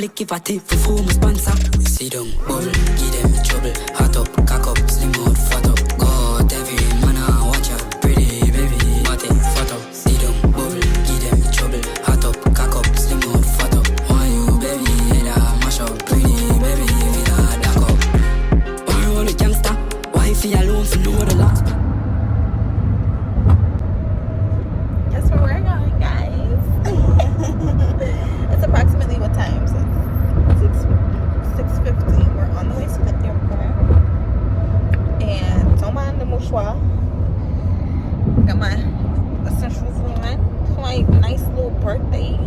flick if I tip for food, my sponsor. Sit down, bull, give them trouble. Hot up, cock up, slim out, fat up. God, every man I watch out. Pretty baby, body, fat up. Sit down, bull, give them trouble. Hot up, cock up, slim out, fat up. Why you baby, head a mash up. Pretty baby, vida dark up. Why roll a gangster? Wifey alone for know the locks. That's where we're going, guys. It's approximately what time? So 6:50. We're on the way to the airport. And don't mind the mouchoir. Got my essentials on for my nice little birthday.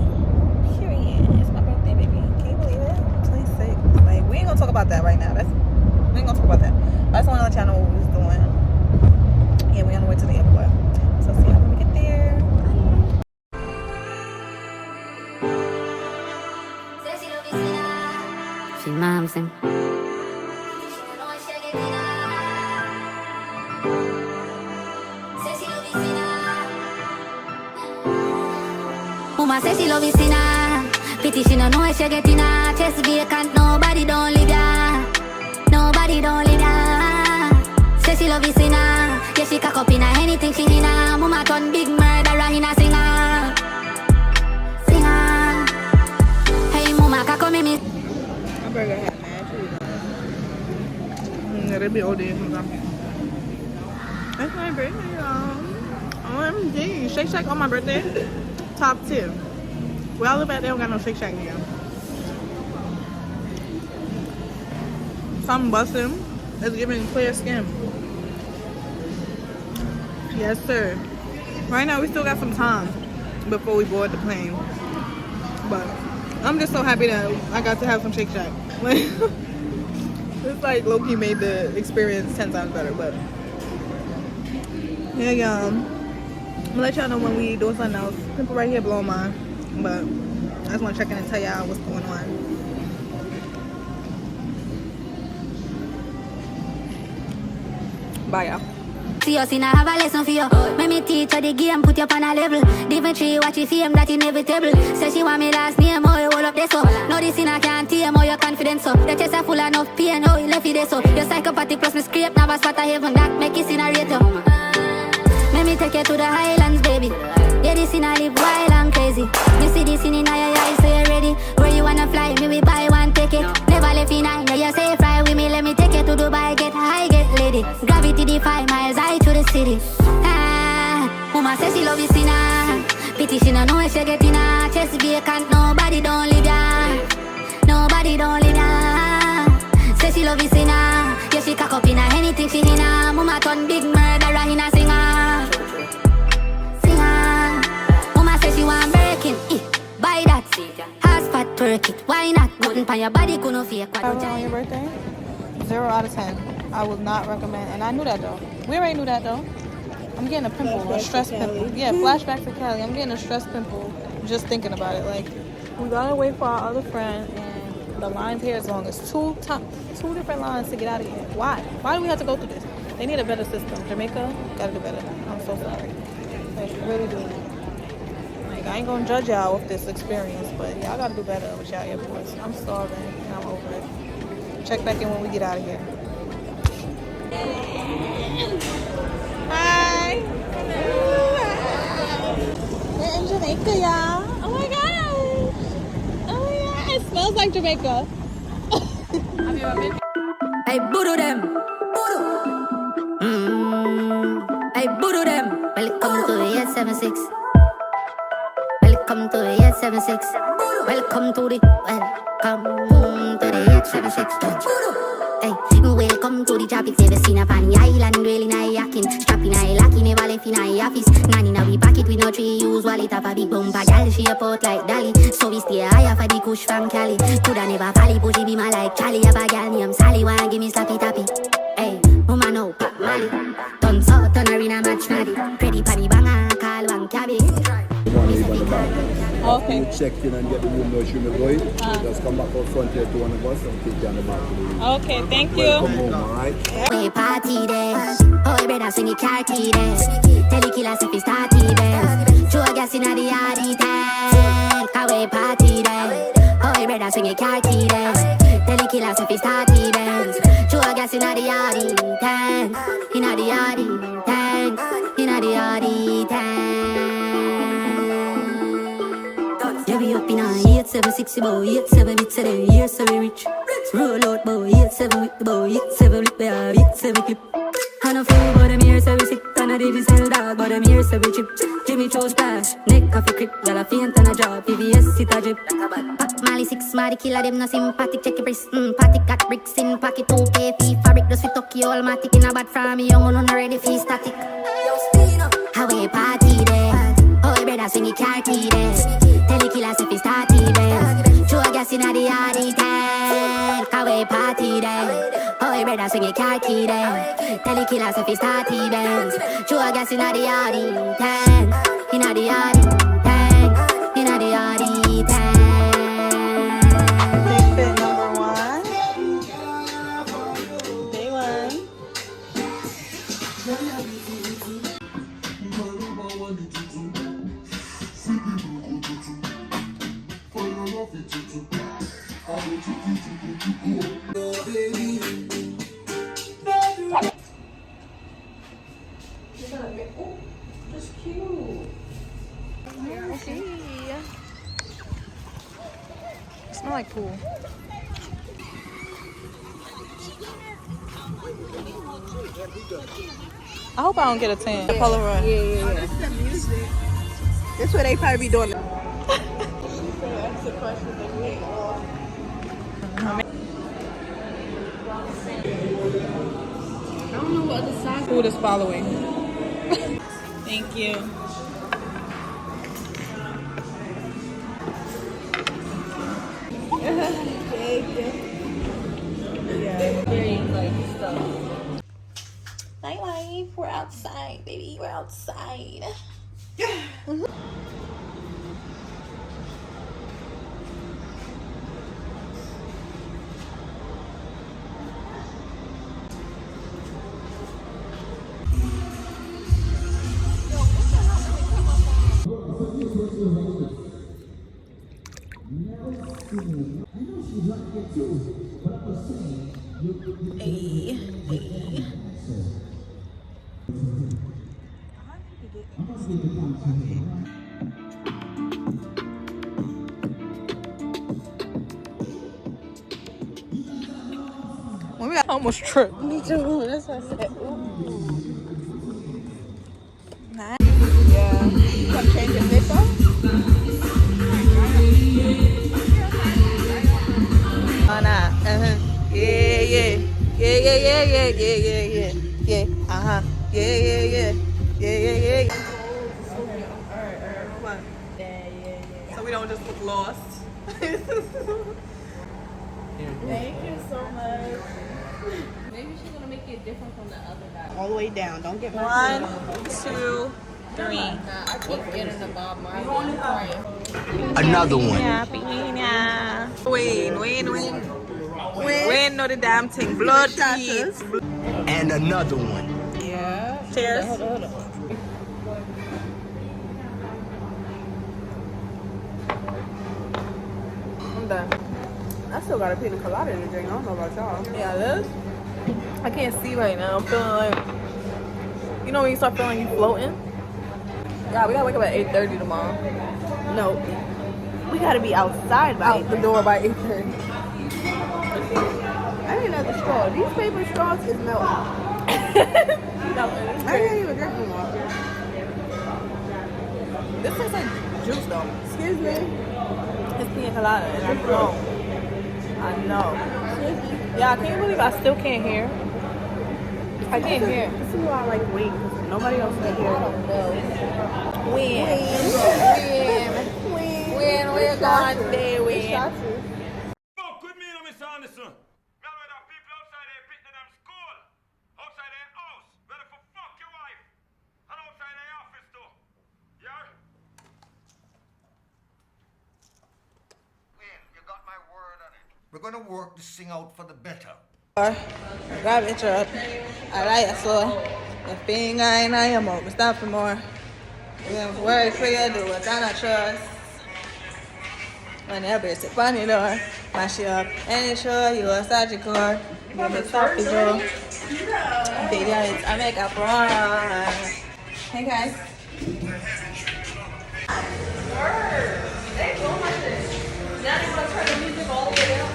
Period. It's my birthday, baby. Can you believe it? 26. Like, we ain't gonna talk about that right now. We ain't gonna talk about that. I just wanna let y'all know what we was doing. Yeah, we're on the way to the airport. So see y'all when we get there. She moms him. Mama says she love his sinner. Pity she no know where she get in her. Chest vacant, nobody don't live ya. Nobody don't live ya. Say she love his sinner. Yeah, she cock up in her anything she in her. Mama turn big murderer in a singer. Singer. Hey mama, cock up me. My burger had mad cheese on it. Yeah, they be OD sometimes. That's my birthday, y'all. OMG. Shake Shack on my birthday. Top tier. Where I live at, they don't got no Shake Shack here. Something busting. It's giving clear skin. Yes, sir. Right now, we still got some time before we board the plane. But I'm just so happy that I got to have some Shake Shack. It's like low-key made the experience 10 times better. But yeah, y'all. I'm gonna let y'all know when we do something else. People right here blowing mine. But I just want to check in and tell y'all what's going on. Bye, y'all. See us in a have a lesson for you. Make me teach her the game, put you up on a level. Differently, watch you fame, that inevitable. Say she want me last name, oh, you hold up there so. No, this in a can't tame, oh, your confidence so. The chest are full enough pain, oh, you left it there so. You're psychopathic plus me scrape, now a spot of heaven, that make it incinerate you. Let me take you to the highlands, baby. Yeah, this in a live wild and crazy. You see this in your eyes, so you're ready. Where you wanna fly, me we buy one ticket. Never left in eye, now you say fly with me. Let me take you to Dubai, get high, get lady. Gravity the 5 miles, high to the city. Ah, mama says she love you, sinner. Pity she no know where she get in her. Chest vacant, nobody don't live ya. Nobody don't live ya. Say she love you, sinner. Yeah, she cock up in her, anything she in her. Mama turn big murderer in a singer. Singer. Mama say she want breaking. Buy that. Ass fat, twerk it. Why not? Nothing pan your body, couldn't fake. Travel on your birthday? 0 out of 10. I would not recommend. And I knew that though. We already knew that though. I'm getting a pimple, a stress pimple. Yeah, flashback to Cali. I'm getting a stress pimple just thinking about it. Like, we gotta wait for our other friend, and the lines here as long as two different lines to get out of here. Why? Why do we have to go through this? They need a better system. Jamaica gotta do better. I'm so sorry. Like, really do. Like, I ain't gonna judge y'all with this experience, but y'all gotta do better with y'all airports. I'm starving and I'm over it. Check back in when we get out of here. Hi. Hello. We're in Jamaica, y'all. Oh my gosh. Oh my god. It smells like Jamaica. Have you ever been? Hey, voodoo them. Hey, voodoo them. Welcome to the 876. Welcome to the 876. Welcome to the 876. Hey, welcome to the tropics. Never seen a funny island, really nice yakin. Strapping I lucky, never left in I office. Nanny now we pack it with no tree use wallet. Have a big bumper, gal, she a port like Dolly. So we stay higher for the kush from Cali. Coulda never valley, but she be my like Charlie. Have a gal named Sally, wanna give me slappy tappy. Hey, woman no pop Molly. Turn so, turn arena match ready. Pretty panny banger, call one cabby. Okay. You check in and get the room where you're going. Just come back out front here to one of us and take you on the back to the room. Okay, thank you. Welcome home, alright? We party there. Oh, brother, swing it car key there. Tell the killers if it's starty there. Show gas in the yard, tank. Away party there. Oh, brother swing a car key then. Tell the killers if he start events. Show a gas inna the yardy tank. Inna the yardy tank. Inna the yardy tank. Yeah, we up in a 8760 bow, 87 bits a day, here so we rich. Roll out bow, 87 with the bow, 87 with the 87 clip. And a fool, but them here so we sick. And a diddy sell dog, but them here so we chip. Jimmy chose splash, neck off a crip. Y'all a faint and a job, PVS sit a drip. Pop Mali 6, Mali killer, them no sympathetic. Check your wrist, patic got bricks in pocket. 2K fee fabric, just fit Tokyo, all matic. In a bad from me, young on ready fee static. How we party there? Oh, brother swing it car key there. Tell the killers if he start events. Show a gas inna the yardy tank. How we party there? Oh, brother swing it car key there. Tell the killers if he start events. Show a gas inna the yardy tank. Inna the yardy tank. Inna the yardy tank. Big fit number 1. Day 1. That's cute. It smells like pool. I hope I don't get a tan. Polaroid. Yeah. This is the music. This is what they probably be doing. I don't know what other side. Food is following. Thank you. Nightlife. We're outside, baby. We're outside. I almost tripped. Me too. That's what I said. Ooh. Nice. Yeah. You want to change your fit though? Oh, nah. Yeah. Uh-huh. Yeah. So we don't just look lost. Thank you so much. Maybe she's gonna make it different from the other guy. All the way down. Don't get 1, 2, 3. Nah, I keep getting the Bob Marley. Another one. Win, know the damn thing. Blood teeth. And another one. Yeah. Cheers. Hold on. I'm done. I still got a pina colada to drink. I don't know about y'all. Yeah, this. I can't see right now. I'm feeling like, you know when you start feeling you floating? Yeah, we gotta wake up at 8:30 tomorrow. No. We gotta be outside by Out the door by 8:30. I need another straw. These paper straws is melting. I can't even drink no more. This tastes like juice though. Excuse me. It's pina colada, and I know. Yeah, I can't believe I still can't hear. I can't hear. This is why I like wait, because nobody else can hear. When we're gone today, when. Fuck with me, Mr. Anderson. Remember that people outside there picking them school, outside their house, ready for fuck your wife, and outside their office too. Yeah? Well, you got my word on it. We're gonna work this thing out for the better. Grab your truck. I like it slow. The finger in your mouth. Stop for more. We have work for you, do it. I not trust. On that bitch, sit on the door, mash it up, and ensure you are such a core. You make stop the door. Video it, I make up wrong. Hey guys.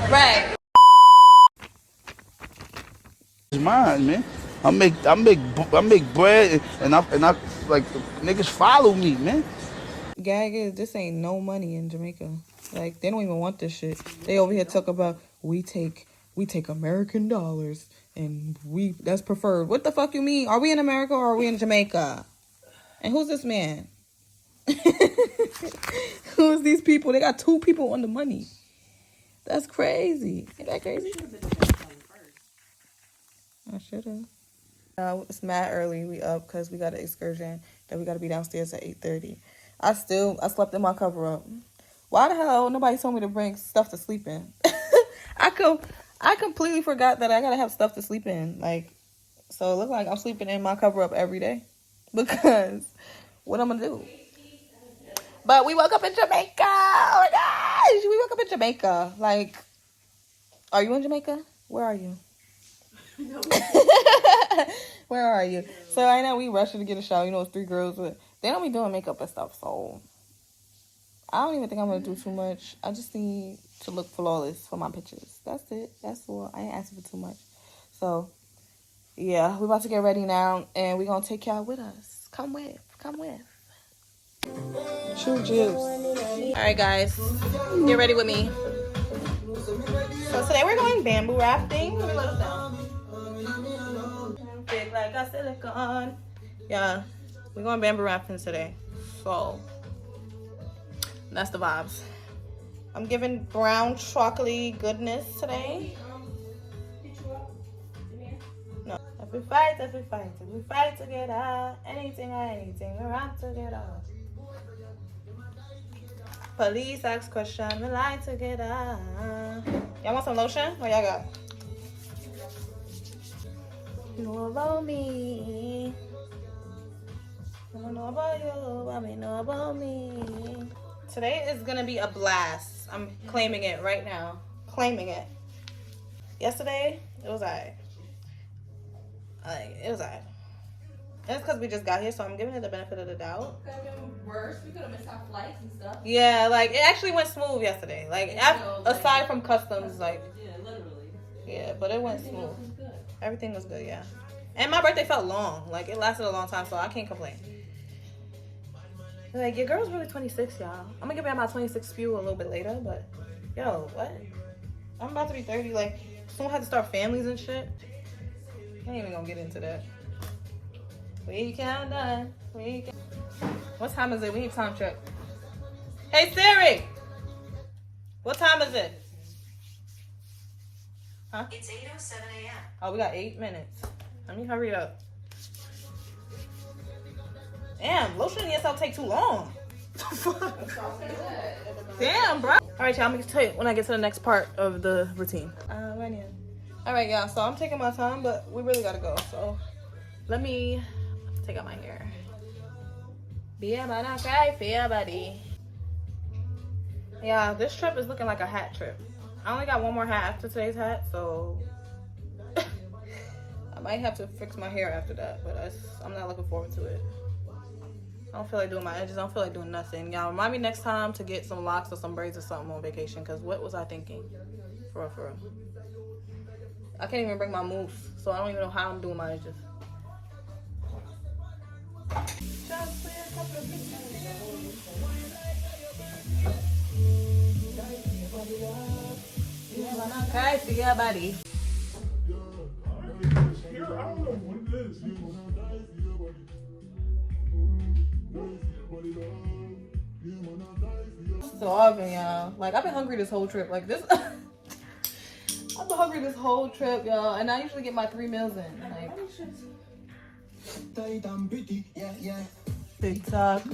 Right. It's mine, man. I make bread and I like niggas follow me, man. Gag is this ain't no money in Jamaica. Like they don't even want this shit. They over here talk about we take American dollars and that's preferred. What the fuck you mean? Are we in America or are we in Jamaica? And who's this man? Who's these people? They got 2 people on the money. That's crazy. Ain't that crazy? I should have. It's mad early. We up because we got an excursion that we got to be downstairs at 8:30. I slept in my cover up. Why the hell nobody told me to bring stuff to sleep in? I completely forgot that I gotta have stuff to sleep in. Like, so it looks like I'm sleeping in my cover up every day because what I'm gonna do. But we woke up in Jamaica. Oh my gosh, we woke up in Jamaica. Like, are you in Jamaica? Where are you? Where are you? So I know we rushing to get a shower. You know, it's 3 girls, but they don't be doing makeup and stuff. So I don't even think I'm gonna do too much. I just need to look flawless for my pictures. That's it. That's all. I ain't asking for too much. So yeah, we about to get ready now, and we gonna take y'all with us. Come with. True juice. All right, guys, get ready with me. So today we're going bamboo rafting. Let me let us down. Big like a silicone. Yeah, we're going bamboo rafting today. So that's the vibes. I'm giving brown chocolatey goodness today. No. If we fight together. Anything, we're out together. Police ask question, we lie together. Y'all want some lotion? What y'all got? Know about me. I don't know about you, I mean know about me. Today is gonna be a blast. I'm claiming it right now. Claiming it. Yesterday, it was alright. It was alright. And it's because we just got here, so I'm giving it the benefit of the doubt. Could have been worse. We could have missed our flights and stuff. Yeah, like it actually went smooth yesterday. Like aside from customs, like yeah, literally. Yeah, but it went smooth. Was good. Everything was good, yeah. And my birthday felt long. Like it lasted a long time, so I can't complain. Like your girl's really 26, y'all. I'm gonna give you my 26 spew a little bit later, but yo, what? I'm about to be 30. Like someone had to start families and shit. I ain't even gonna get into that. We count down. What time is it? We need time check. Hey Siri! What time is it? Huh? It's 8:07 a.m. Oh, we got 8 minutes. Let me hurry up. Damn, lotion in yourself take too long. Damn, bro. All right, y'all. I'm gonna tell you when I get to the next part of the routine. Right here. All right, y'all. So I'm taking my time, but we really gotta go. So let me take out my hair. Be a man, I cry for your body. Yeah, this trip is looking like a hat trip. I only got one more hat after today's hat, so I might have to fix my hair after that, but I'm not looking forward to it. I don't feel like doing my edges. I don't feel like doing nothing. Y'all remind me next time to get some locks or some braids or something on vacation, because what was I thinking? For real. I can't even bring my mousse, so I don't even know how I'm doing my edges. Okay, see your body. Starving, y'all. Like I've been hungry this whole trip. Like this, I've been hungry this whole trip, y'all. And I usually get my 3 meals in. Like, big talk.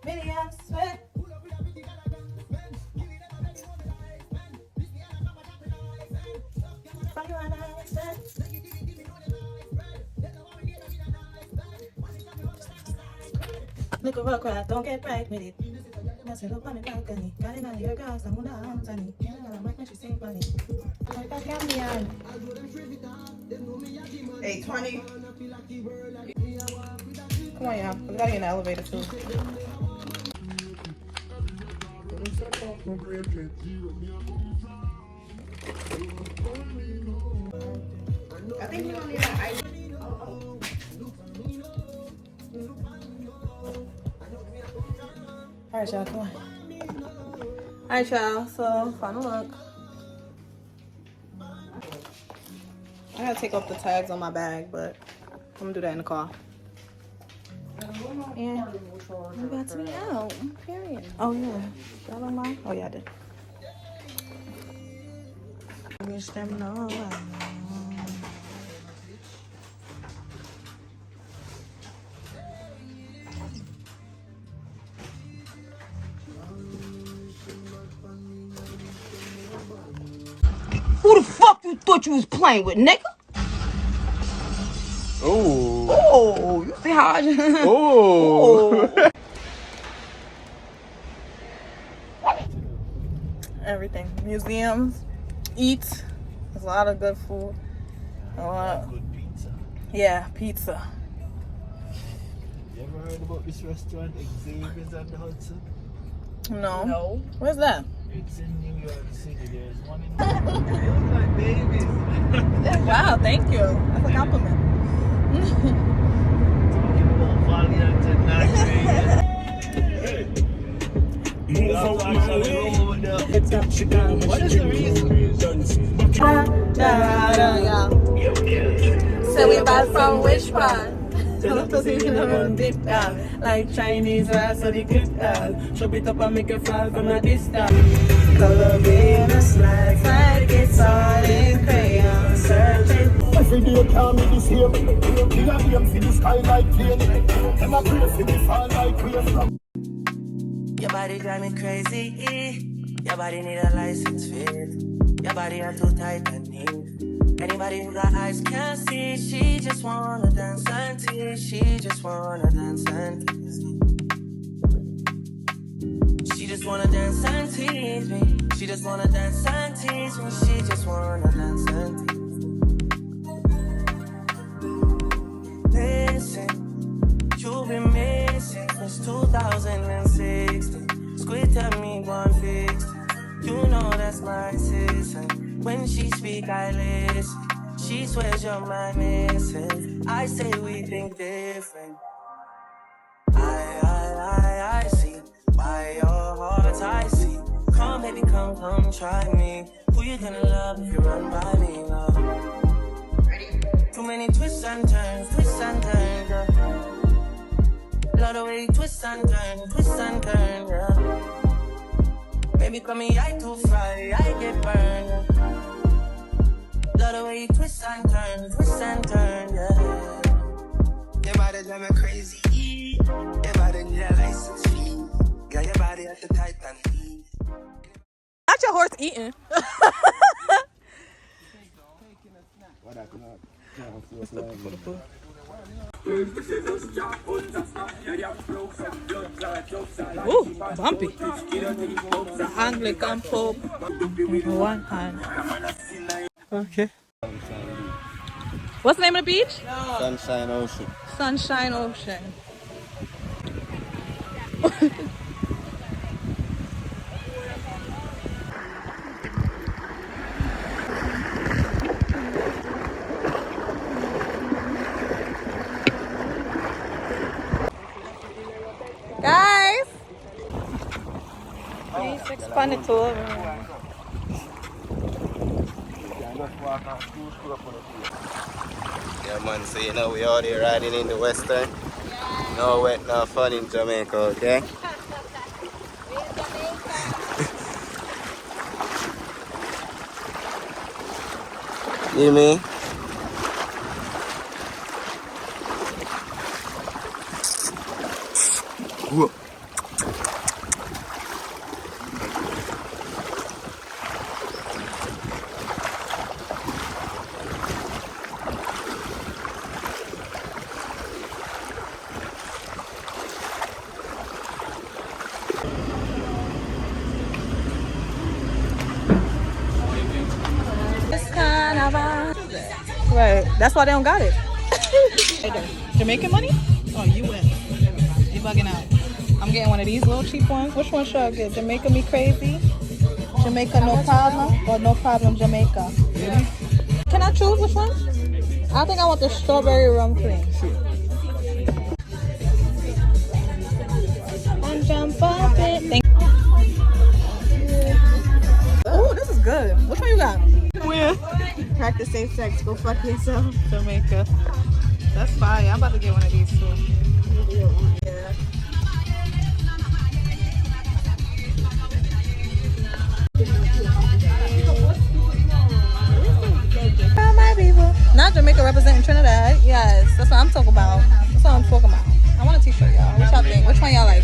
Millions, sweat. Look at cry, don't get right with it. Myself up on the balcony. Got it on your girls, I'm on the arms and it. I'm like, she sing funny. Like that got me on. 820. Come on, y'all. We gotta get in the elevator too. I think you don't need an ice. Alright, y'all, come on. Alright, y'all, so final look. I gotta take off the tags on my bag, but I'm gonna do that in the car. And we about to be out. Period. Oh, yeah. Y'all on mine? Oh, yeah, I did. Wish them no. Who the fuck you thought you was playing with, nigga? Oh. Oh, you see how I just... Oh. Everything. Museums. Eat. There's a lot of good food. Good pizza. Yeah, pizza. You ever heard about this restaurant, Xavier's on the Hudson? No. Where's that? It's in New York City. There's one in. They look like babies. Wow, thank you. That's a compliment. Talking about Valiant and Nigeria. What is the reason? So we buy from which part? Like Chinese rice or the good chop it up and make it fly from a distance. Color being a slide gets all in crayon searching. Every day can't be the same. King of game for the sky like plane. Them a pray for the fall like rain. Your body drive me crazy. Your body need a license fit. Your body are too tight and neat. Anybody who got eyes can't see. She just wanna dance and tease. She just wanna dance and tease me. She just wanna dance and tease me. She just wanna dance and tease me. She just wanna dance and tease me. Listen, you've been missing since 2016. Squid tell me one fix. You know that's my sister. When she speak, I listen. She swears you're my missing. I say we think different. I see. By your heart, I see. Come, baby, come, try me. Who you gonna love if you run by me, love? Too many twists and turns, girl. Love the way you twist and turn, girl. Baby, call me, I too fry, I get burned. Love the way you twist and turn, yeah. Your body drive me crazy. Your body need a license fee. Got your body at the Titan. Not your horse eating. Ooh, bumpy. The Anglican Pope in one hand. Okay. What's the name of the beach? Sunshine Ocean. Sunshine Ocean. Guys! Please expand it over. Yeah, man, so you know we out here riding in the Western. No wet, no fun in Jamaica, okay? You mean? Whoa. Right. That's why they don't got it. Jamaican money? Oh, US. You bugging out. I'm getting one of these little cheap ones. Which one should I get? Jamaica me crazy? Jamaica no problem? Or no problem Jamaica? Yeah. Can I choose which one? I think I want the strawberry rum cream. And jump up it. Thank you. Oh, this is good. Which one you got? Where? Practice safe sex. Go fuck yourself. Jamaica. That's fire. I'm about to get one of these too. Yeah. Not Jamaica representing Trinidad. Yes, that's what I'm talking about. That's what I'm talking about. I want a t-shirt, y'all. What y'all think? Which one y'all like?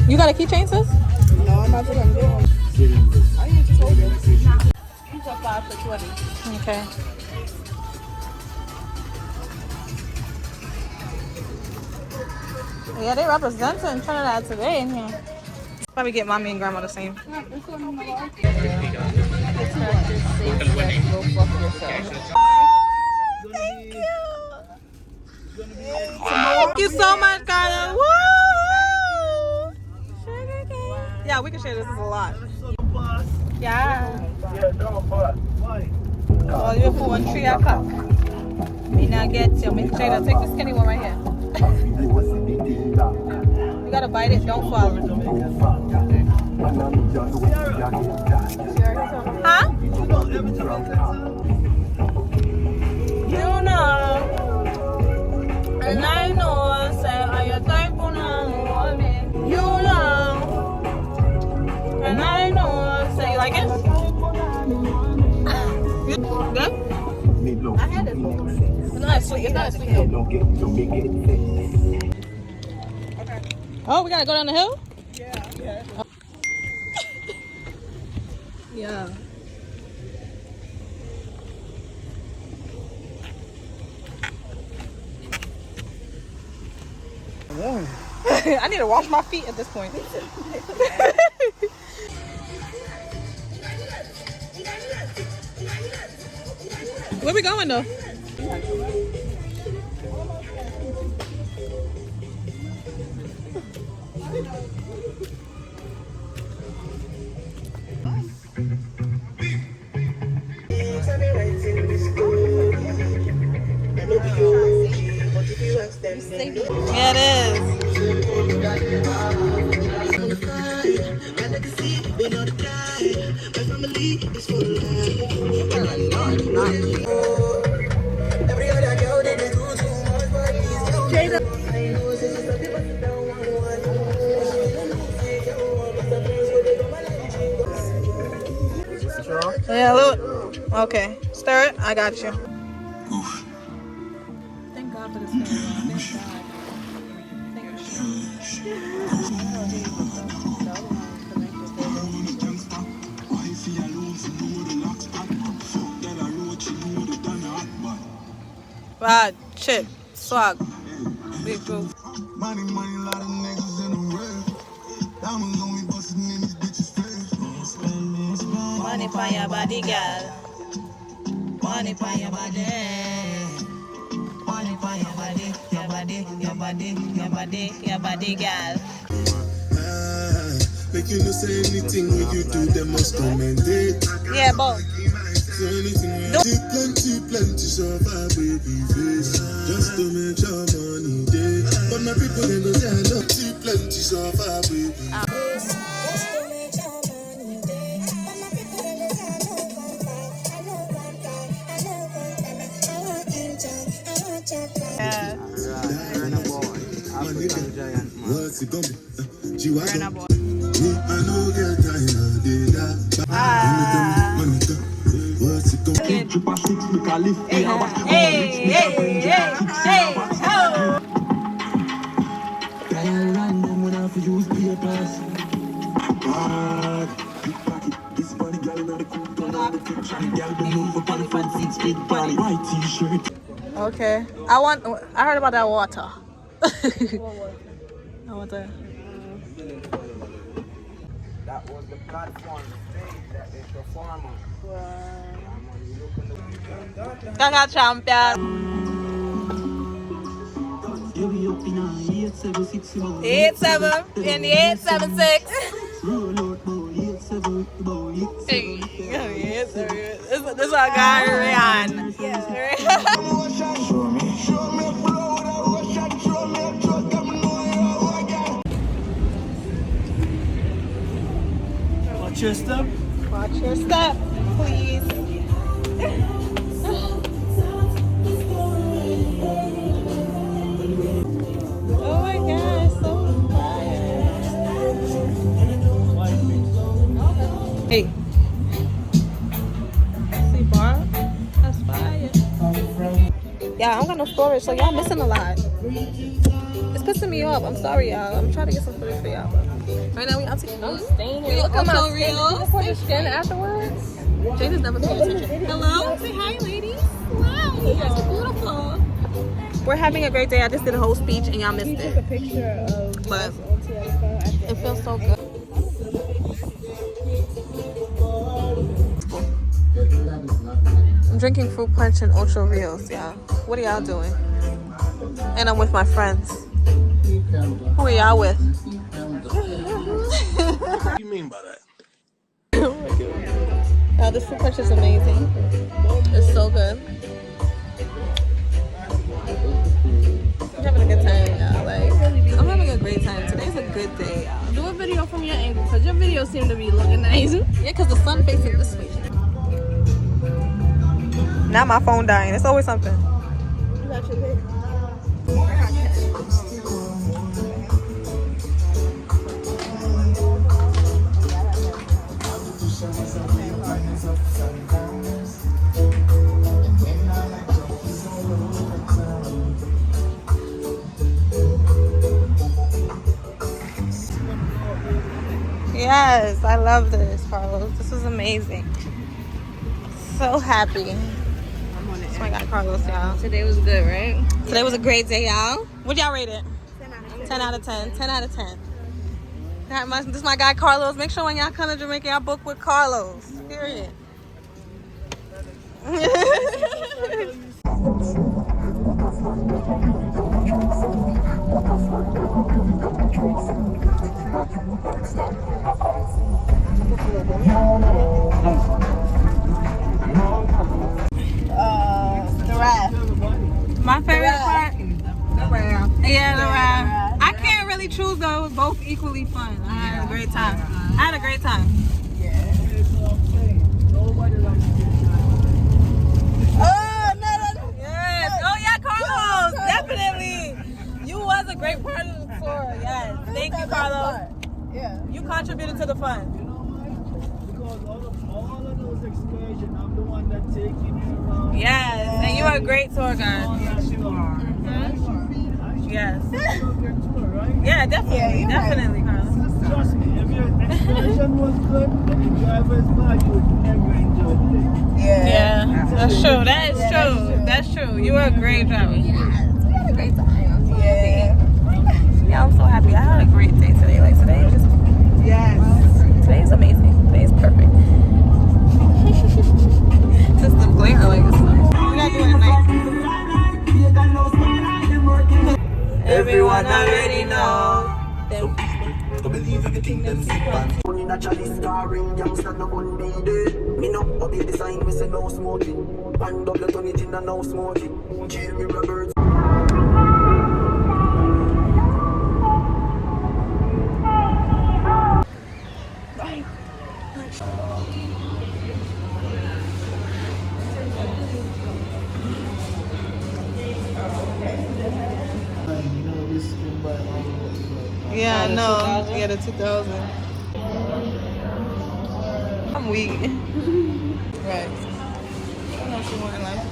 You got a keychain, sis? No, I'm about to go get one. I used to told you. He's a 5 for 20. Okay. Yeah, they representing Trinidad today in here. Probably get mommy and grandma the same. Thank you. Thank you so much, Carla. Woo! Yeah, we can share this. This is a lot. Yeah. Oh, you for 1 3 o'clock. Me not get you. Me Jada, take this skinny one right here. You gotta bite it. Don't swallow. Huh? You know, and I know, say, are you thankful now, woman? You know, and I know, say, you like it? Good? I had it. It's not sweet. It's not sweet. Okay. Oh, we gotta go down the hill? Yeah. Yeah. I need to wash my feet at this point. Where we going though? Yeah, it is. Yeah, look. Okay, stir it. I got you. Thank God for this fan. Thank God. Rod, chip, swag, big bro. Money, lot of niggas in the red. Diamonds only bustin' in these bitches' face. Money for your body, girl. Money for your body. Money for your body, your body, your body, your body, your body, girl. Make you no say anything when you do, they must commend it. Yeah, boy. So anything when you do, plenty so far, baby face. Just to make your money day. But my people, they go say I love you, plenty so far, baby. What's it gonna be? She was me, I know get time of day that. What's it gonna be? Okay. I heard about that water. I want that. That was the platform stage that they perform on. Gaga champion. 87 and the 876. Hey, yes, this is our guy Ryan. Watch your step. Watch your step, please. Oh my gosh, so fire. Hey. See bar? That's fire. Yeah, I don't got no storage, so y'all missing a lot. It's pissing me off. I'm sorry, y'all. I'm trying to get some footage for y'all. Right now, we out to eat. I'm staying here. We look Ocho Rios. Record the skin afterwards. Jada's never paid attention. Hello? Say hi, ladies. Wow, you guys are beautiful. We're having a great day. I just did a whole speech and y'all missed it. But it feels so good. I'm drinking fruit punch and Ocho Rios, y'all. What are y'all doing? And I'm with my friends. Who are y'all with? What do you mean by that? Oh my god. This fruit punch is amazing. It's so good. I'm having a good time, y'all. Like, I'm having a great time. Today's a good day, y'all. Do a video from your angle, because your videos seem to be looking nice. Yeah, because the sun facing this way. Now my phone dying. It's always something. You got your pick. Yes, I love this, Carlos. This was amazing. So happy. Oh my god, Carlos, y'all. Today was good, right? Today was a great day, y'all. What y'all rate it? 10 out of 10. 10 out of 10. This is my guy, Carlos. Make sure when y'all come to Jamaica, y'all book with Carlos. Period. The raft. My favorite part? The raft. Yeah, the raft. I can't really choose though. It was both equally fun. I had a great time. I had a great time. Oh, no. Yes. Oh yeah, Carlos. Definitely. You was a great part of the tour. Yes. Thank you, Carlos. Yeah. You contributed to the fun. Because all of those excursions, I'm the one that taking you around. Yes. And you are a great tour guide. Yes. Yeah, definitely. Definitely, Carlos. Trust me, if your excursion was good and the driver is bad, you would never enjoy the day. Yeah. That's true. That is true. That's true. You were a great driver. We had a great time. Yeah. Yeah, I'm so happy. I had a great day today. Like today is just today is amazing. Today is perfect. System glare like it's we gotta do it at night. Everyone already know. To believe everything them see pan. Money naturally scarring, youngster no gun be dead. Me no obey the sign, me say no smoking. And double turn it in and no smoking. Jail me Roberts. Yeah, I know. Yeah, the 2000. I'm weak. Right. I know she wanted like.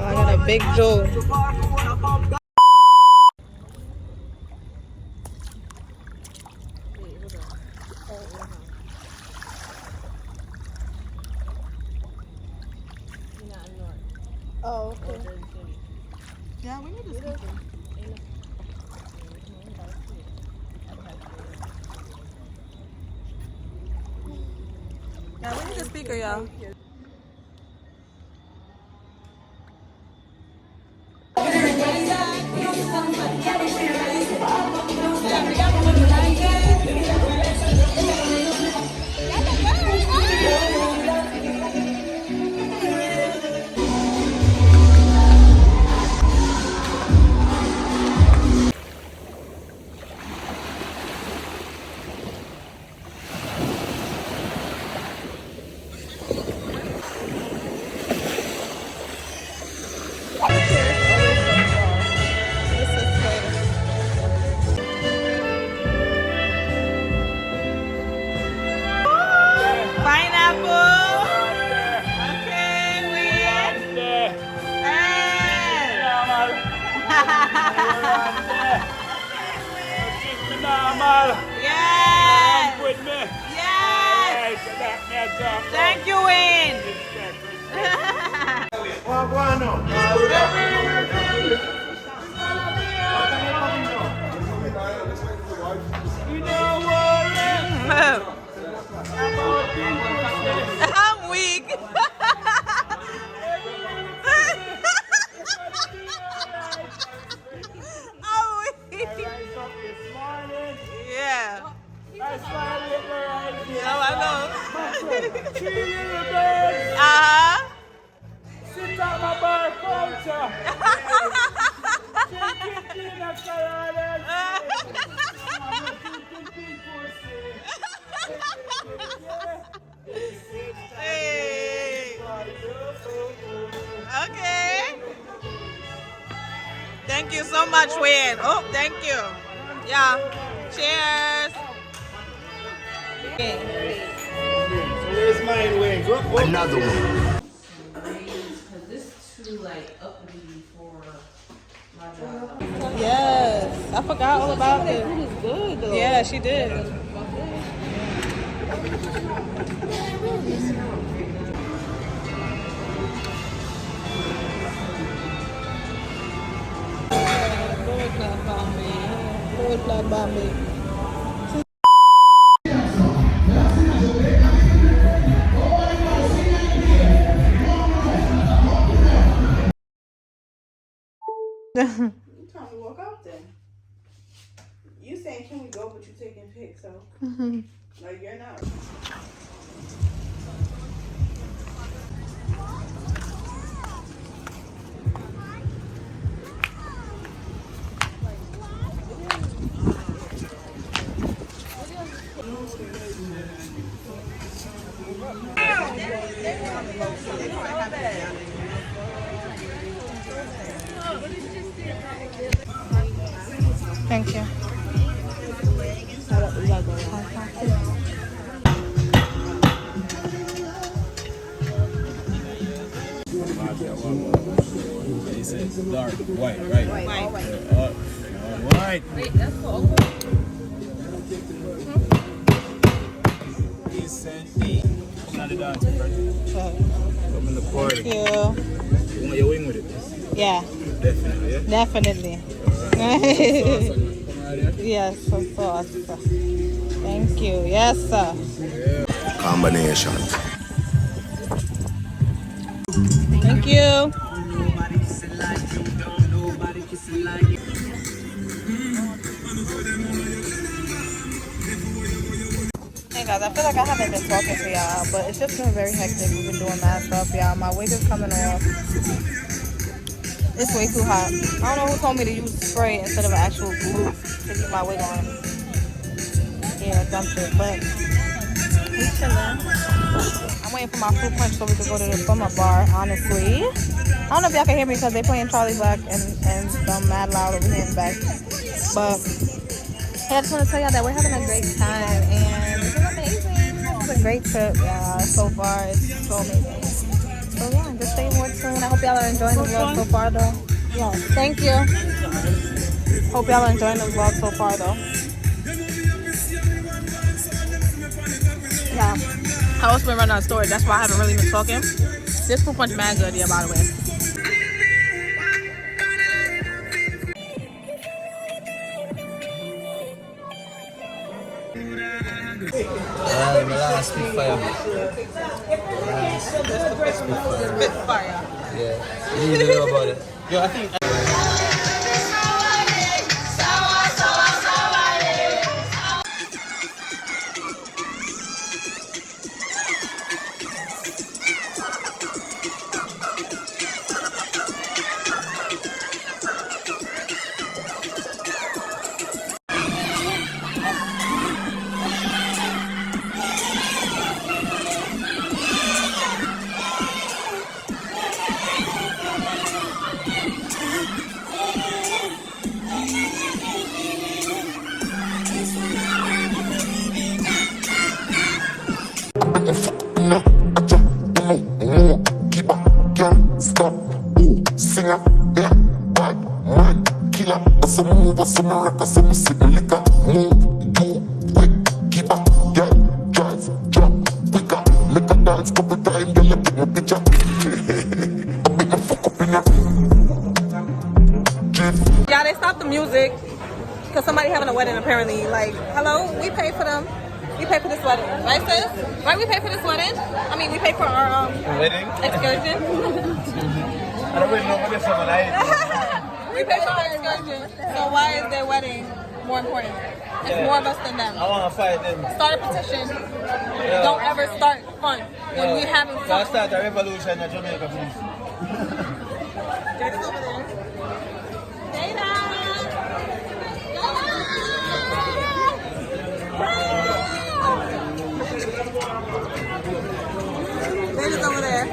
I got a big Joe. Oh, okay. Yeah, we need a speaker. Yeah, we need a speaker, y'all. Pineapple. Okay, win. Yes. With me. Yes. Yes. Thank you, Win. I'm weak. Yeah. I know. Sit on my bar culture. Hey. Okay. Thank you so much, Wayne. Oh, thank you. Yeah. Cheers. So where's mine, Wayne? Another one. Because this is too like uppity for my job. Yes. I forgot all about it. It is good though. Yeah, she did. Lord Black Bombay. Time to walk out then. You saying can we go, but you taking pics, so like you're not. Thank you. He says dark, white, right? White. Wait, that's for Ocho? He said me. Come on the dance, right? Come in the party. Thank you. You want your wing with it? Yeah. Definitely, yeah? Definitely. Yes, some sauce. Thank you. Yes, sir. Combination. Thank you. Hey guys, I feel like I haven't been talking to y'all, but it's just been very hectic. We've been doing mad stuff, y'all. My wig is coming off. It's way too hot. I don't know who told me to use spray instead of an actual glue to keep my wig on. Yeah, dumb shit, but we chilling. I'm waiting for my fruit punch so we can go to the summer bar, honestly. I don't know if y'all can hear me because they playing Charlie Black and some mad loud over here in the back. But hey, I just want to tell y'all that we're having a great time and this is amazing. It's a great trip, y'all. So far, it's so amazing. So yeah, just stay more tuned. I hope y'all are enjoying the vlog so far though. Yeah, thank you. Hope y'all are enjoying the vlog so far though. Yeah. I also been running out of storage. That's why I haven't really been talking. This fruit punch mad good, yeah, by the way. Alright, my last Spitfire. Spitfire. Yeah. You need to know about it. Yo, I think. Yeah, they stopped the music because somebody having a wedding apparently. Like, hello, we paid for them. We paid for this wedding, right, sis? Right, we paid for this wedding. I mean, we paid for our Wedding? excursion. I don't really know what this one is. We paid for our excursion. So why is their wedding more important? It's more of us than them. I want to fight them. Start a petition. Don't ever start fun when we having fun. Let's start a revolution in Jamaica, please. Jada's over there. Jada! Jada's over there.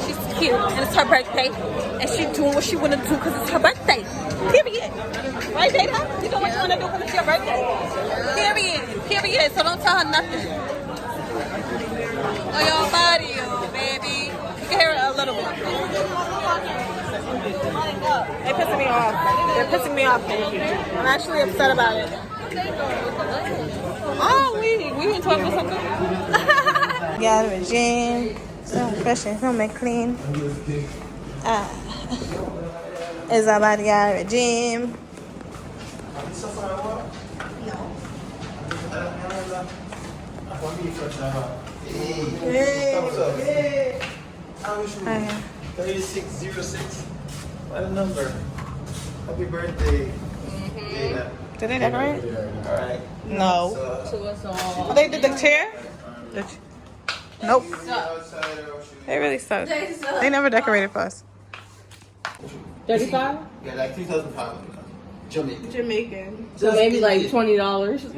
She's cute and it's her birthday and she's doing what she wanna do because it's her birthday. Period. Right, Jada? You know what you wanna do because it's your birthday. Period. Period. So don't tell her nothing. Oh, your body, oh, baby. You can hear it a little bit. They're pissing me off. They're pissing me off. I'm actually upset about it. Oh, we been talking about something. Got a regime. So fresh and home and clean. Is our body got a regime? Hey. 3606. What a number. Happy birthday. Did they decorate? Alright. No. So They did the chair? Nope. They really suck. They never decorated for us. 35? Yeah, like 3,500. Jamaican. So maybe like $20.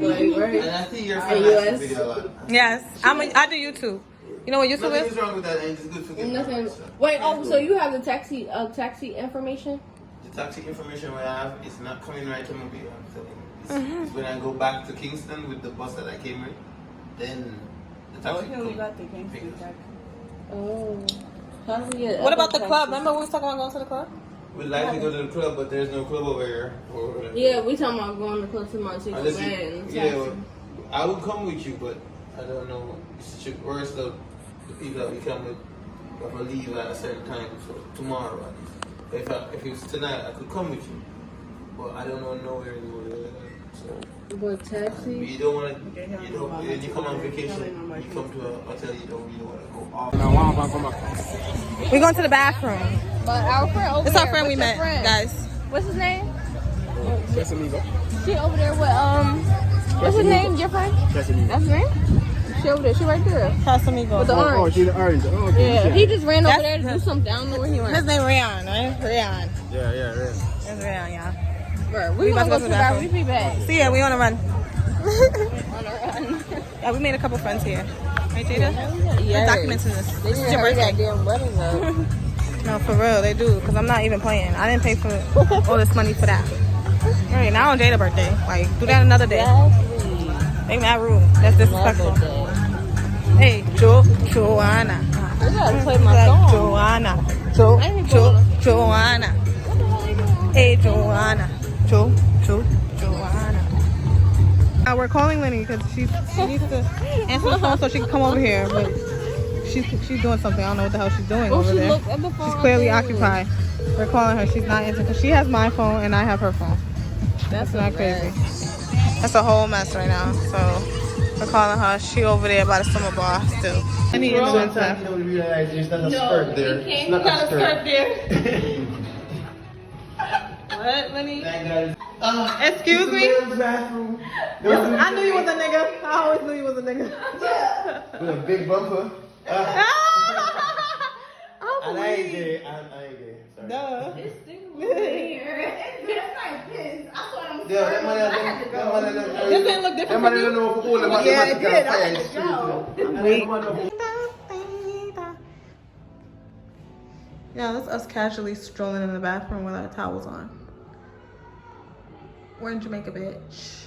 Like, right? And I think you're US. Video a lot. Yes. I do YouTube. You know what YouTube Nothing's is? wrong with that, and it's good for getting Nothing. Wait, so you have the taxi information? The taxi information I have is not coming right to Mobile, I'm telling you. It's when I go back to Kingston with the bus that I came with, then the taxi we got the Kingston taxi. Oh. How do we get What about the club? Remember we was talking about going to the club? We'd like to go to the club, but there's no club over here. Yeah, we talking about going to club to Montego Bay. Yeah, well, I would come with you, but I don't know. Where's the people that we come with have to leave at a certain time, so tomorrow at least. If it was tonight, I could come with you, but I don't know nowhere anymore. So. But taxi? You don't want to, when you come on vacation, you come to a hotel, you don't really want to go off. We're going to the bathroom. But our friend over It's there. our friend we met, guys. What's his name? She over there with, what's his name? Your friend? That's his name? She over there. She right there. Casamigos. With the orange. Oh, she's the orange. Oh, okay. Yeah, he just ran over there to do something. I don't know where he went. His name Rayon, right? Rayon. Yeah. It's Rayon, yeah. Bro, we about to go to the bathroom. We be back. See ya, we on a run. On a run. Yeah, we made a couple friends here. Right, Jada? Yeah. We're documenting this. This is your Hurry birthday. that damn wedding up. No, for real, they do. Because I'm not even playing. I didn't pay for all this money for that. All right, now on Jada's birthday. Like, do that another day. They mad rude. That's disrespectful. Hey, Joanna. You gotta play my song. Joanna. Joanna. Hey, Joanna. Joanna. Now we're calling Lenny because she needs to answer the phone so she can come over here. But she's doing something. I don't know what the hell she's doing over there. She's clearly occupied. We're calling her. She's not answering because she has my phone and I have her phone. That's not crazy. That's a whole mess right now. So we're calling her. She over there by the summer bar still. I need in the winter. You don't realize there's not a skirt there. It's not a skirt there. What, Lenny? Excuse me? I knew you was a nigga. I always knew you was a nigga. With a big bumper. Oh, And I ain't gay. I ain't gay. Sorry. duh. It's still weird. It's like this. I thought I'm Yeah, that man This didn't look different from you? know for all the Yeah, it did. I had to go. Yeah, that's us casually strolling in the bathroom with our towels on. We're in Jamaica, bitch.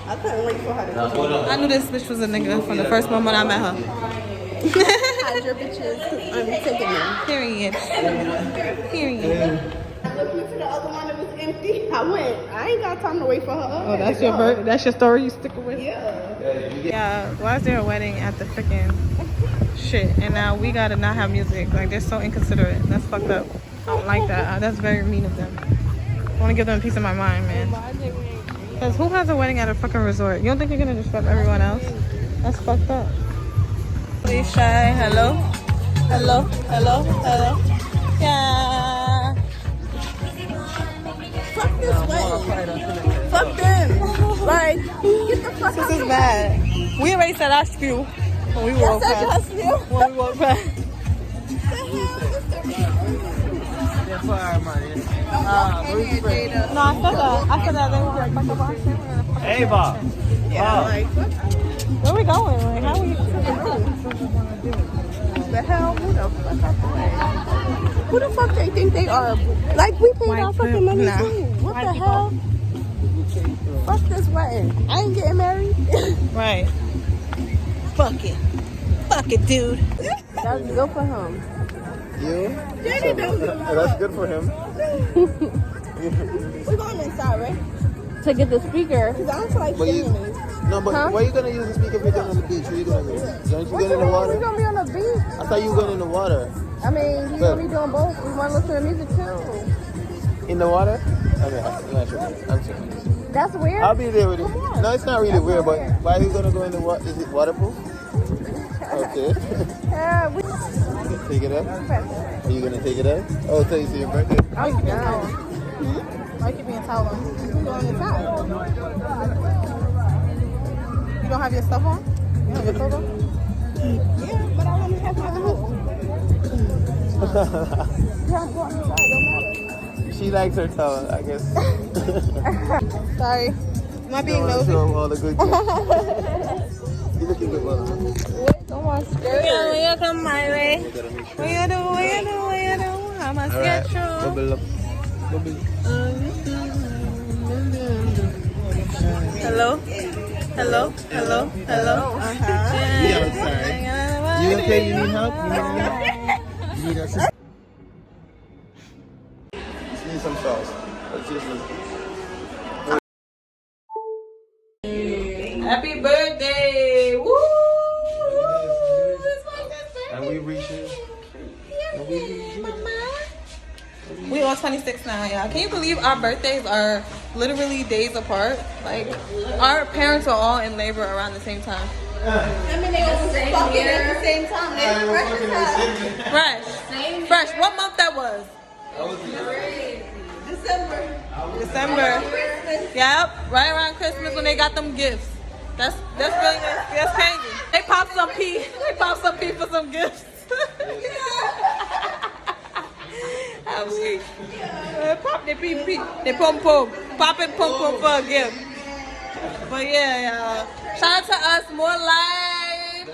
I couldn't wait for her to I knew this bitch was a nigga from the first moment I met her. hide your bitches because I'm taking them. Period. Period. I looked into the other one that was empty. I went. I ain't got time to wait for her. Oh, that's your that's your story you stick with? Yeah. Yeah, why is there a wedding at the freaking shit? And now we gotta not have music. Like, they're so inconsiderate. That's fucked up. I don't like that. That's very mean of them. I wanna give them a piece of my mind, man. Because who has a wedding at a fucking resort? You don't think you're gonna disrupt everyone else? That's fucked up. Please shy. Hello? Hello? Hello? Hello? Yeah. Fuck this way. Fuck them. Like, get the fuck out. This is bad. We already said our spiel when we walked past. When we walked past. No, I said that they were gonna fuck up our shit. Hey, Bob. Yeah, like, Where we going? Like, how we the hell? Who the fuck out the way? Who the fuck they think they are? Like, we paid our fucking money too. What the hell? Fuck this wedding. I ain't getting married. Right. Fuck it. Fuck it, dude. That's good for him. You? Yeah, That's good for him. We're going inside, right? To get the speaker. Because I don't feel like singing this. No, but why are you going to use the speaker if you're going on the beach? Where are you going to go? Aren't you going in the water? We're going to be on the beach. I thought you were going in the water. I mean, you're going to be doing both. We want to listen to music too. In the water? Okay, I'm sorry. That's weird. I'll be there with you. No, it's not really weird, but why are you going to go in the water? Is it waterproof? Okay. Take it out? Are you going to take it out? Oh, so you see your birthday? Oh, no. Why keep being towel on? We're going inside. You don't have your stuff on? You have your clothes on? Yeah, but I want to have my own. Yeah, I'm going inside. Don't matter. She likes her towel, I guess. Sorry. Am I being nosy? Show all the good things. You're looking good, brother. Come on, skirt. Yeah, you come my way. What you do? I'm a sketch. Bubble up. Bubble. Hello? Hello? Hello? Hello? Yeah, I'm sorry. You okay? You need help? You need assistance? Just need some sauce. Happy birthday! Woo! And we reach it. We on 26 now, y'all. Can you believe our birthdays are literally days apart? Like, our parents are all in labor around the same time. I mean, they was fucking at the same time. They were Fresh. What month that was? December. Yep. Right around Christmas when they got them gifts. That's crazy. They popped some pee. For some gifts. I'm weak. Pop the pee. They pom. Popping pom for a gift. But yeah, y'all. Shout out to us, more life.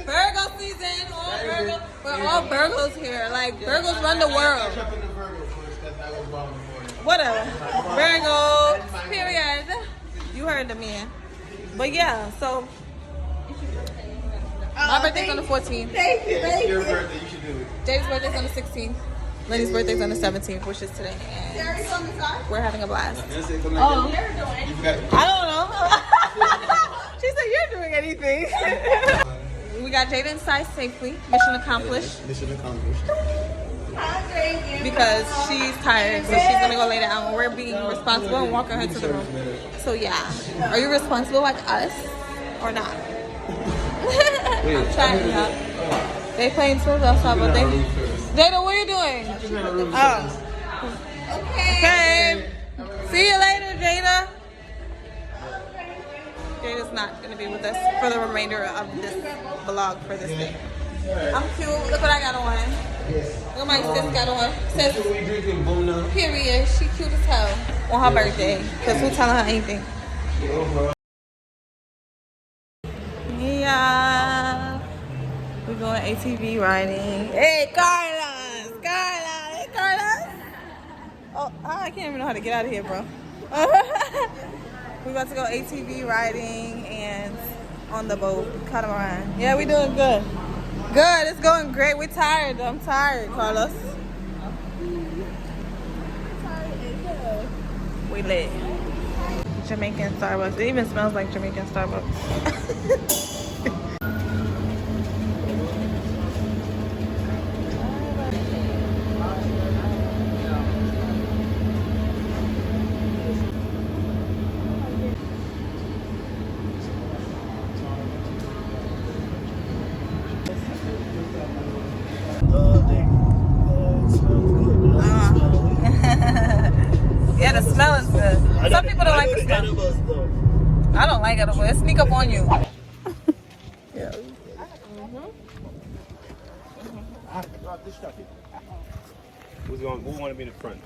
Virgo season. We're all Virgos here. Like, Virgos run the world. Whatever. Virgo. Period. You heard the man. But yeah, so my birthday's on the 14th. Thank you. Your birthday, you should do it. Dave's birthday's on the 16th. Lenny's birthday's on the 17th, which is today. And we're having a blast. Oh, I don't know. She said you're doing anything. We got Jada inside safely. Mission accomplished. Mission accomplished. because she's tired, so she's gonna go lay down. We're being responsible and walking her to the room. So yeah, are you responsible like us or not? I'm trying, y'all. They playing smooth outside, but they. Jada, what are you doing? Oh. Okay. See you later, Jada. Jada's not gonna be with us for the remainder of this vlog for this day. I'm cute. Look what I got on. Look what my sis got on. Sis, period. She cute as hell on her birthday. Cause who's telling her anything? Yeah. We're going ATV riding. Hey, Carlos! Carlos! Hey, Carlos! Oh, I can't even know how to get out of here, bro. We're about to go ATV riding and on the boat, catamaran. Yeah, we're doing good. Good, it's going great. We're tired though. I'm tired, Carlos. We lit. Jamaican Starbucks. It even smells like Jamaican Starbucks. Yeah, the smell is good. Some people don't like the smell. I don't like it, but it sneak up on you. Yeah. Who want to be in the front?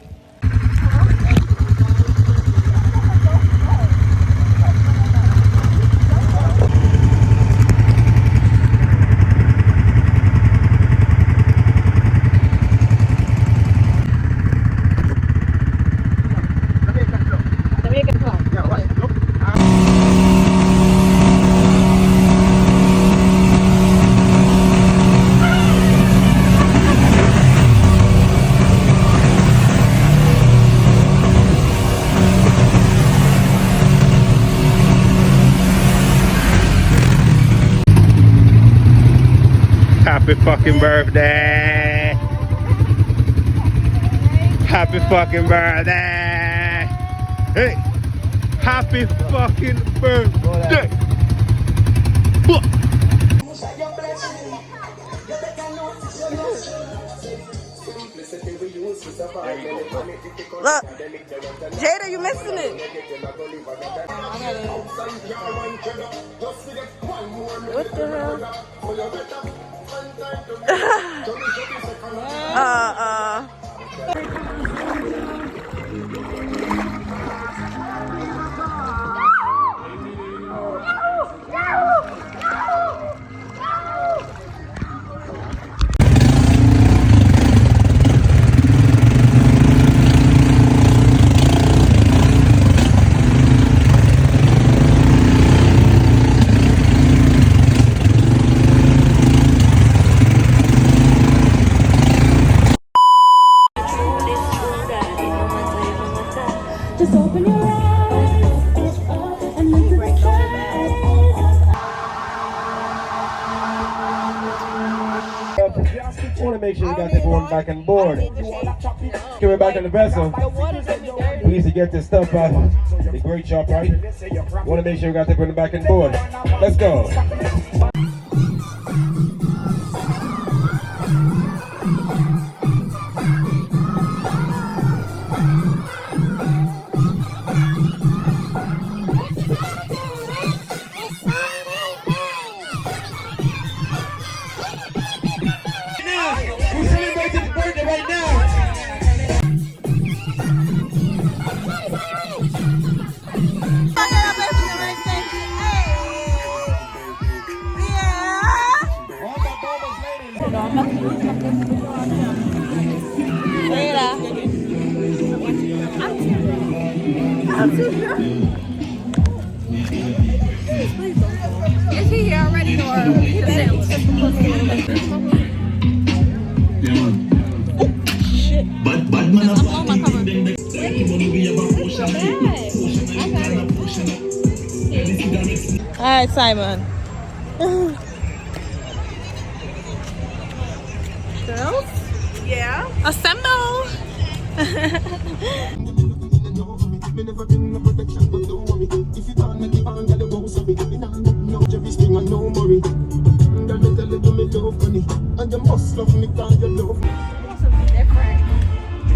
Happy fucking birthday! Happy fucking birthday! Hey! Happy fucking birthday! Look, Jada, you missing it. What the hell? Just open your eyes and look to the skies. I want to make sure we got everyone back on board. Okay, we're back on the vessel. We need to get this stuff out. The great shop, right? Want to make sure we got everyone back on board. Let's go. Is he here already or Alright, Simon. Girls? Yeah. Assemble.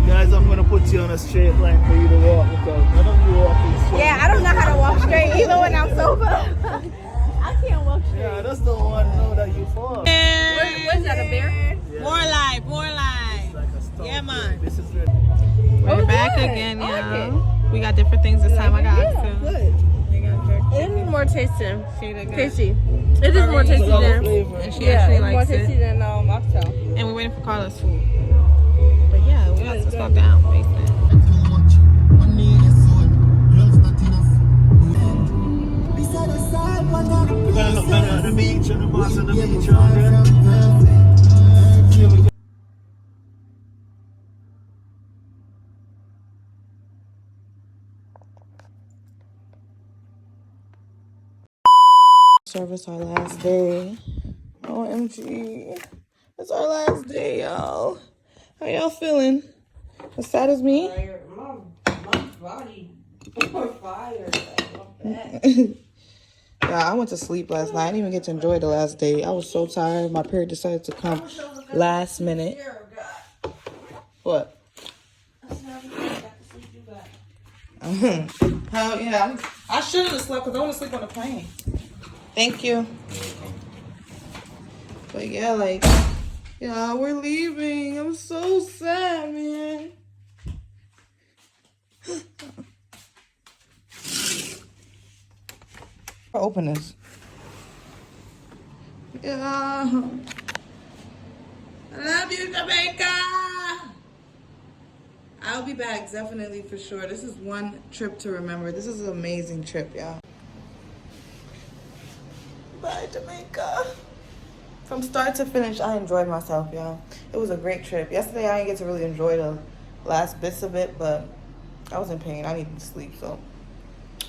Guys, I'm gonna put you on a straight line for you to walk because none of you walking straight. Yeah, I don't know how to walk straight even when I'm sober. I can't walk straight. Yeah, that's the one know that you fall. What is that, a bear? Yeah. More life, more life. Like a stone. Yeah, man. This is good. We're back again, y'all. We got different things this time. I got oxtail. Good. We got jerk It is more tasty. chicken. Tasty. It is more tasty than. And she Yeah, actually it's more likes tasty it. than oxtail. And we're waiting for Carla's food. But yeah, we got to go down basement. We're gonna look better at the beach and the bus and the beach. Service our last day. OMG. It's our last day, y'all. How y'all feeling? As sad as me? My body fired. Yeah, I went to sleep last night. I didn't even get to enjoy the last day. I was so tired. My period decided to come last minute. What? Hell yeah. I should have slept because I want to sleep on the plane. Thank you. But yeah, like, yeah, we're leaving. I'm so sad, man. Open this. Yeah. I love you, Jamaica. I'll be back, definitely, for sure. This is one trip to remember. This is an amazing trip, y'all. Bye, Jamaica. From start to finish, I enjoyed myself, y'all. It was a great trip. Yesterday, I didn't get to really enjoy the last bits of it, but I was in pain. I needed to sleep, so.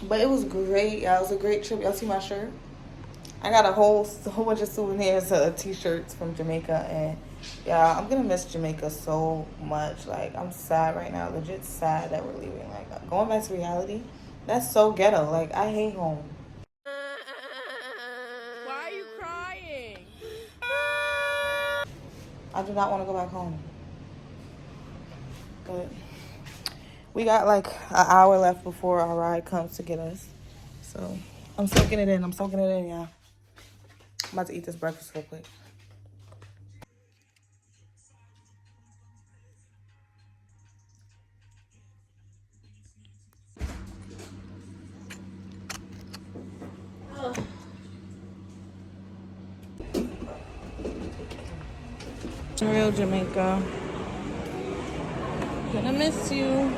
But it was great, y'all. It was a great trip. Y'all see my shirt? I got a whole bunch of souvenirs, t-shirts from Jamaica, and yeah, I'm gonna miss Jamaica so much. Like, I'm sad right now, legit sad that we're leaving. Like, going back to reality, that's so ghetto. Like, I hate home. Why are you crying? I do not want to go back home. But we got like an hour left before our ride comes to get us. So I'm soaking it in. Yeah. I'm about to eat this breakfast real quick. Real Jamaica. Gonna miss you.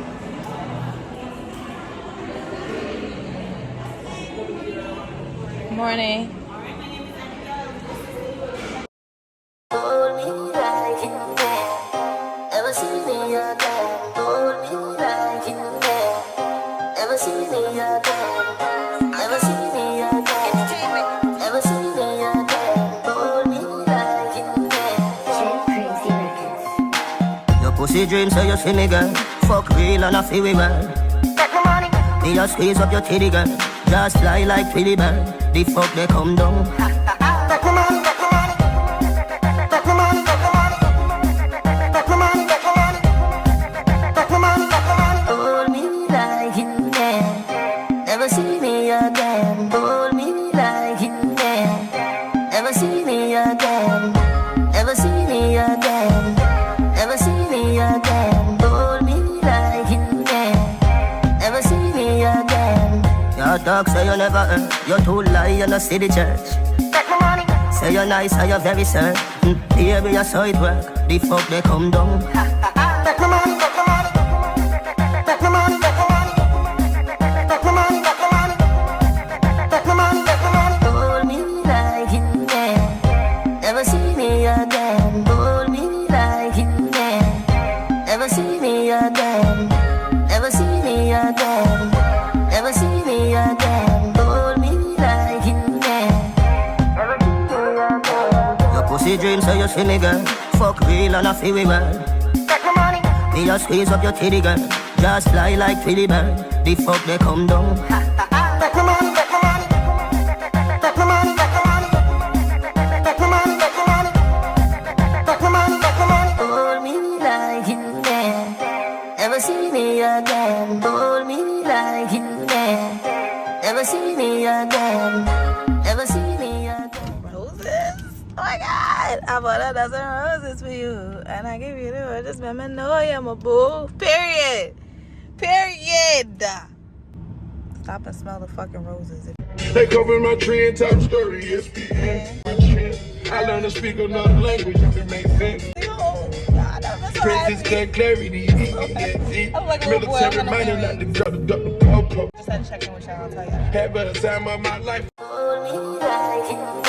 Morning. Hold me like you can. Ever see me again? Hold me like you can. Ever see me again? Ever see me again? Ever see me again? Hold me like you can. Your pussy dreams so you see me girl. Fuck real and I feel we well. Take my money. Me just squeeze up your titty girl. Just fly like Twilly bird. The fuck they come down. Take my money. Hold me like you can. Never see me again. Hold me like you can. Never see me again. Never see me again. Never see me again. Hold me like you can. Never see me again. Your dog say you never earn. You too lie, you no see the church. Take my money. Say you're nice and you're very certain. Baby, you saw it work. The fuck they come down. Take my money. Hold me like you can. Never see me again. Hold me like you can. Never see me again. Never see me again. Never see me again. Hold me like you can. Never see me again. Your pussy dreams so you see me girl. Fuck real and I feel we well. Me just squeeze up your titty, girl. Just fly like Twilly bird. The fuck they come down. Take my money, take my money. Take my money, take my money. Take my money, take my money. Take my money, take my money. Hold me like you can. Never see me again. Hold me like you can. Never see me again. Never see me again. Roses? Oh my God! I bought a dozen roses for you, and I give you the word. Just let me know you're my boo. Period. Period. Stop and smell the fucking roses. They cover my tree and top story, ESPN. I learned to speak another language if it makes sense. Princess got clarity. I'm like a little boy. I'm Military gonna minor, marry. not the drop the popo. Just had to check in with y'all. I'll tell you. Had better time of my life. Hold me like you